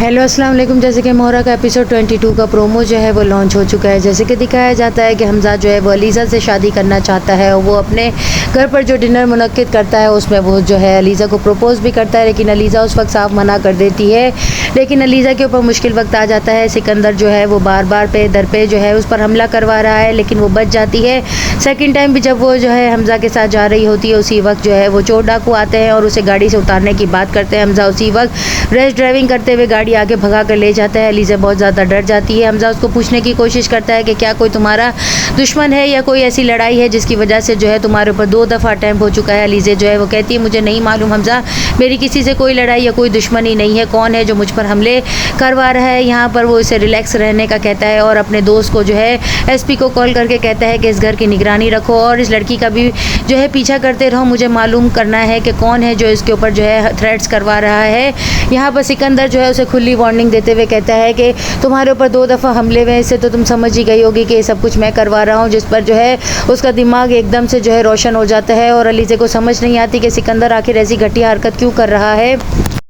Hello अस्सलाम वालेकुम। जैसे कि मोहरा का एपिसोड 22 का प्रोमो जो है वो लॉन्च हो चुका है। जैसे कि दिखाया जाता है कि हमजा जो है वो अलीज़ा से शादी करना चाहता है और वो अपने घर पर जो डिनर मुनक्किद करता है उसमें वो जो है अलीज़ा को प्रपोज़ भी करता है, लेकिन अलीज़ा उस वक्त साफ मना कर देती है। लेकिन अलीज़ा के ऊपर मुश्किल वक्त आ जाता है। सिकंदर जो है वो बार बार दर पे जो है उस पर हमला करवा रहा है, लेकिन वो बच जाती है। सेकेंड टाइम भी जब वो जो है हमजा के साथ जा रही होती है उसी वक्त जो है वो चोर डाकू आते हैं और उसे गाड़ी से उतारने की बात करते हैं। हमजा उसी वक्त रेस ड्राइविंग करते हुए गाड़ी आगे भगा कर ले जाता है। अलीज़ा बहुत ज़्यादा डर जाती है। हमजा उसको पूछने की कोशिश करता है कि क्या कोई तुम्हारा दुश्मन है या कोई ऐसी लड़ाई है जिसकी वजह से जो है तुम्हारे ऊपर 2 दफ़ा अटैम्प्ट हो चुका है। अलीज़ा जो है वो कहती है मुझे नहीं मालूम हमजा, मेरी किसी से कोई लड़ाई या कोई दुश्मनी नहीं है। कौन है जो मुझ पर हमले करवा रहा है? यहाँ पर वो इसे रिलैक्स रहने का कहता है और अपने दोस्त को जो है एसपी को कॉल करके कहता है कि इस घर की निगरानी रखो और इस लड़की का भी जो है पीछा करते रहो। मुझे मालूम करना है कि कौन है जो इसके ऊपर जो है थ्रेट्स करवा रहा है। यहाँ पर सिकंदर जो है उसे खुली वार्निंग देते हुए कहता है कि तुम्हारे ऊपर 2 दफ़ा हमले हुए, इससे तो तुम समझ ही गई होगी कि ये सब कुछ मैं करवा रहा हूँ। जिस पर जो है उसका दिमाग एकदम से जो है रोशन हो जाता है और अलीज़ा को समझ नहीं आती कि सिकंदर आखिर ऐसी घटिया हरकत क्यों कर रहा है।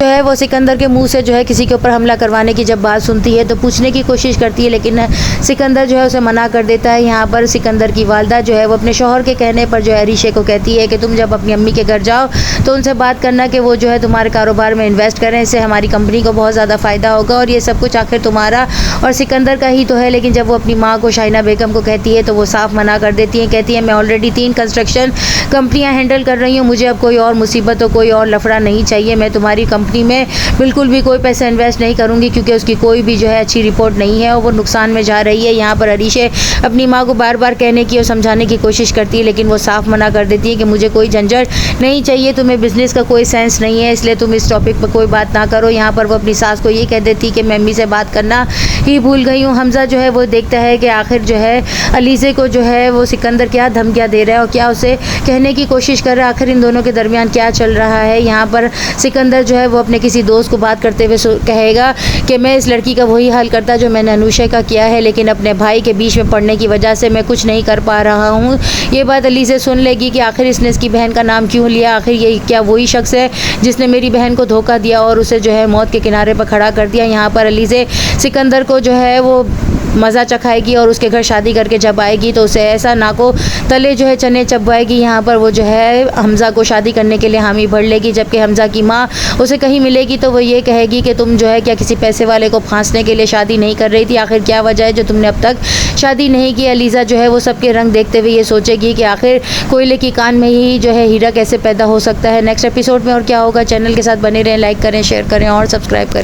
जो है वो सिकंदर के मुंह से जो है किसी के ऊपर हमला करवाने की जब बात सुनती है तो पूछने की कोशिश करती है, लेकिन सिकंदर जो है उसे मना कर देता है। यहाँ पर सिकंदर की वालदा जो है वो अपने शौहर के कहने पर जो है अरीशे को कहती है कि तुम जब अपनी अम्मी के घर जाओ तो उनसे बात करना कि वो जो है तुम्हारे कारोबार में इन्वेस्ट करें, इससे हमारी कंपनी को बहुत ज़्यादा फ़ायदा होगा और ये सब कुछ आखिर तुम्हारा और सिकंदर का ही तो है। लेकिन जब वो अपनी माँ को शाइना बेगम को कहती है तो वो साफ मना कर देती है। कहती है मैं ऑलरेडी 3 कंस्ट्रक्शन कंपनियाँ हैंडल कर रही हूँ, मुझे अब कोई और मुसीबत हो कोई और लफड़ा नहीं चाहिए। मैं तुम्हारी कंपनी में बिल्कुल भी कोई पैसा इन्वेस्ट नहीं करूंगी क्योंकि उसकी कोई भी जो है अच्छी रिपोर्ट नहीं है और वो नुकसान में जा रही है। यहाँ पर अरीशे अपनी माँ को बार बार कहने की और समझाने की कोशिश करती है, लेकिन वो साफ मना कर देती है कि मुझे कोई झंझट नहीं चाहिए, तुम्हें बिजनेस का कोई सेंस नहीं है, इसलिए तुम इस टॉपिक पर कोई बात ना करो। यहाँ पर वो अपनी सास को ये कह देती है कि मैं अम्मी से बात करना ही भूल गई हूँ। हमजा जो है वो देखता है कि आखिर जो है अलीज़ा को जो है वो सिकंदर क्या धमकियाँ दे रहा है और क्या उसे कहने की कोशिश कर रहा है, आखिर इन दोनों के दरमियान क्या चल रहा है। यहाँ पर सिकंदर जो है वो अपने किसी दोस्त को बात करते हुए कहेगा कि मैं इस लड़की का वही हाल करता जो मैंने अनुषा का किया है, लेकिन अपने भाई के बीच में पड़ने की वजह से मैं कुछ नहीं कर पा रहा हूँ। ये बात अलीज़ा सुन लेगी कि आखिर इसने इसकी बहन का नाम क्यों लिया, आखिर ये क्या वही शख्स है जिसने मेरी बहन को धोखा दिया और उसे जो है मौत के किनारे पर खड़ा कर दिया। यहाँ पर अलीज़ा सिकंदर को जो है वो मज़ा चखाएगी और उसके घर शादी करके जब आएगी तो उसे ऐसा नाको तले जो है चने चबवाएगी। यहाँ पर वो जो है हमजा को शादी करने के लिए हामी भर लेगी, जबकि हमजा की माँ उसे कहीं मिलेगी तो वो ये कहेगी कि तुम जो है क्या किसी पैसे वाले को फांसने के लिए शादी नहीं कर रही थी, आखिर क्या वजह है जो तुमने अब तक शादी नहीं की। अलीज़ा जो है वो सबके रंग देखते हुए ये सोचेगी कि आखिर कोयले की कान में ही जो है हीरा कैसे पैदा हो सकता है। नेक्स्ट एपिसोड में और क्या होगा, चैनल के साथ बने रहें, लाइक करें, शेयर करें और सब्सक्राइब करें।